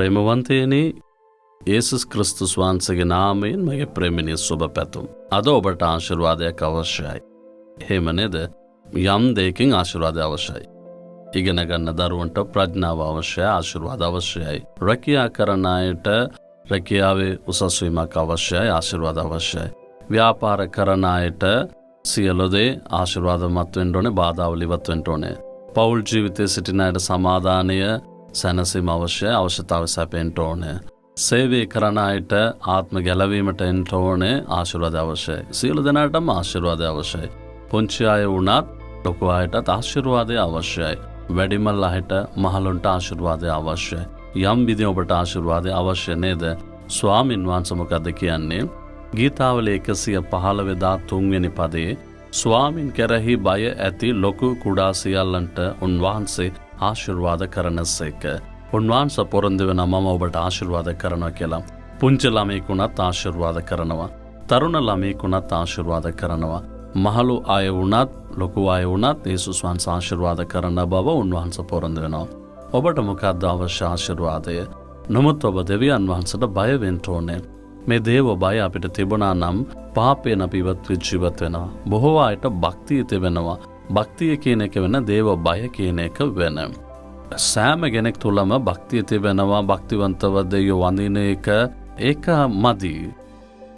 ප්‍රේමවන්තයනි, යේසුස් ක්‍රිස්තුස් වහන්සේගේ නාමයෙන් මගේ ප්‍රේමණීය සුබ පැතුම්. අද ඔබට ආශිර්වාදයක් අවශ්‍යයි. එහෙම නේද? යම් දෙයකින් ආශිර්වාදය අවශ්‍යයි. ඉගෙන ගන්න දරුවන්ට ප්‍රඥාව අවශ්‍යයි, ආශිර්වාද අවශ්‍යයි. රැකියා කරන අයට රැකියාවේ උසස් වීමක් අවශ්‍යයි, ආශිර්වාද අවශ්‍යයි. ව්‍යාපාර කරන අයට සියලු දේ ආශිර්වාදමත් වෙන්න ඕනේ, බාධාවල් ඉවත් වෙන්න ඕනේ. පෞල් ජීවිතයේ සිටින අයට සමාදානය, සැනසීම අවශ්‍යයි, අවශ්‍යතාවය සැපෙන්න ඕනේ. සේවය කරන අයට ආත්ම ගැලවීමට එන්න ඕනේ, ආශිර්වාද අවශ්‍යයි. සියලු දෙනාටම ආශිර්වාද අවශ්‍යයි. පුංචි අය වුණත් ලොකු අයටත් ආශිර්වාදය අවශ්‍යයි. වැඩිමල් අයට මහලොන්ට ආශිර්වාදය අවශ්‍යයි. යම් විදිහකට ඔබට ආශිර්වාදය අවශ්‍ය නේද? ස්වාමින් වහන්සේ මොකද කියන්නේ? ගීතාවලිය 115 වෙනි පදයේ ස්වාමින් කෙරෙහි බය ඇති ලොකු කුඩා සියල්ලන්ට උන්වහන්සේ ආශිර්වාද කරනසේක. උන්වහන්සේ පොරොන්දු වෙන මම ඔබට ආශිර්වාද කරනවා කියලා. පුංචි ළමයෙකුණත් ආශිර්වාද කරනවා. තරුණ ළමයෙකුණත් ආශිර්වාද කරනවා. මහලු අය වුණත් ලොකු අය වුණත් යේසුස් වහන්සේ ආශිර්වාද කරන බව උන්වහන්සේ පොරොන්දු වෙනවා. ඔබට මොකක්ද අවශ්‍ය ආශිර්වාදය? නමුත් ඔබ දෙවියන් වහන්සේට බය වෙන්න ඕනේ. මේ දේව බය අපිට තිබුණා නම් පාපයෙන් අපි ජීවත් වෙනවා. බොහෝ අයට භක්තිය තිබෙනවා. භක්තිය කියන එක වෙන, දේව බය කියන එක වෙන. සෑම කෙනෙක් තුළම භක්තිය තිබෙනවා. භක්තිවන්තව දෙවියෝ වඳින එක ඒක මදි.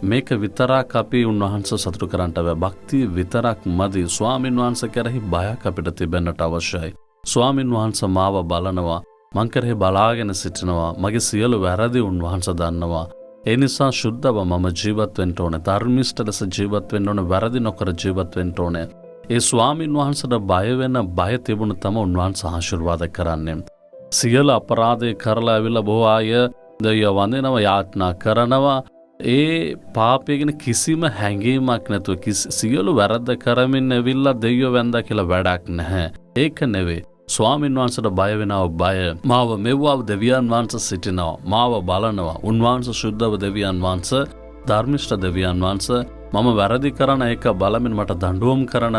මේක විතරක් අපි උන්වහන්සේ සතුටු කරන්නට බෑ. භක්තිය විතරක් මදි. ස්වාමින් වහන්සේ කෙරෙහි බයක් අපිට තිබෙන්නට අවශ්‍යයි. ස්වාමින් වහන්සේ මාව බලනවා, මං කෙරෙහි බලාගෙන සිටිනවා. මගේ සියලු වැරදි උන්වහන්සේ දන්නවා. ඒ නිසා ශුද්ධව මම ජීවත් වෙන්න ඕනේ. ධර්මිෂ්ඨ ලෙස ජීවත් වෙන්න ඕනේ. වැරදි නොකර ජීවත් වෙන්න ඕනේ. ඒ ස්වාමින් වහන්සේට බය වෙන බය තිබුණ තම උන්වහන්සේ ආශිර්වාද කරන්නේ. සියලු අපරාධේ කරලා ඇවිල්ලා බොහෝ අය දෙවියෝ වඳිනවා, යාඥා කරනවා. ඒ පාපය ගැන කිසිම හැඟීමක් නැතුව සියලු වැරද්ද කරමින් ඇවිල්ලා දෙවියෝ වැඳා කියලා වැඩක් නැහැ. ඒක නෙවෙයි. ස්වාමින් වහන්සේට බය වෙනව බය. මාව මෙව්වව දෙවියන් වහන්සේ සිටිනවා. මාව බලනවා. උන්වහන්සේ ශුද්ධව දෙවියන් වහන්සේ, ධර්මිෂ්ඨ දෙවියන් වහන්සේ. මම වැරදි කරන එක බලමින් මට දඬුවම් කරන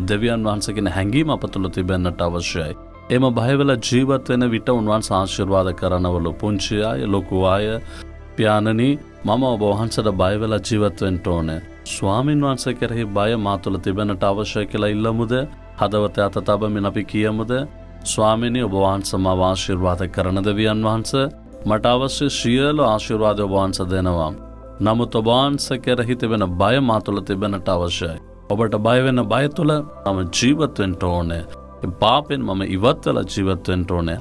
දෙවියන් වහන්සේ කියන හැඟීම අප තුළ තිබෙන්නට අවශ්‍යයි. එම බය වෙලා ජීවත් වෙන විට උන්වහන්සේ ආශිර්වාද කරනවලු. පුංචි අය, ලොකු අය, පියාණනි, මම ඔබ වහන්සේට බය වෙලා ජීවත් වෙන්න ඕනේ. ස්වාමින් වහන්සේ කෙරෙහි බය මා තුළ තිබෙන්නට අවශ්‍යයි කියලා ඉල්ලමුද? හදවත අත තබමින් අපි කියමුද? ස්වාමිනී, ඔබ වහන්සේ මාව ආශිර්වාද කරන දෙවියන් වහන්සේ, මට අවශ්‍ය සියලු ආශිර්වාද ඔබ වහන්සේ දෙනවා. නමුත් ඔබ වහන්සේ කෙරෙහි තිබෙන බය මා තුළ තිබෙන්නට අවශ්‍යයි. ඔබට බය වෙන බය තුළ මම ජීවත් වෙන්න ඕනේ. ඒ පාපෙන් මම ඉවත් වෙලා ජීවත් වෙන්න ඕනේ.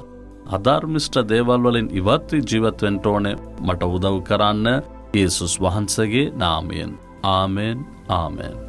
අධර්මිෂ්ඨ දේවල් වලින් ඉවත් වී ජීවත් වෙන්න ඕනේ. මට උදව් කරන්න යේසුස් වහන්සේගේ නාමයෙන්. ආමෙන්. ආමෙන්.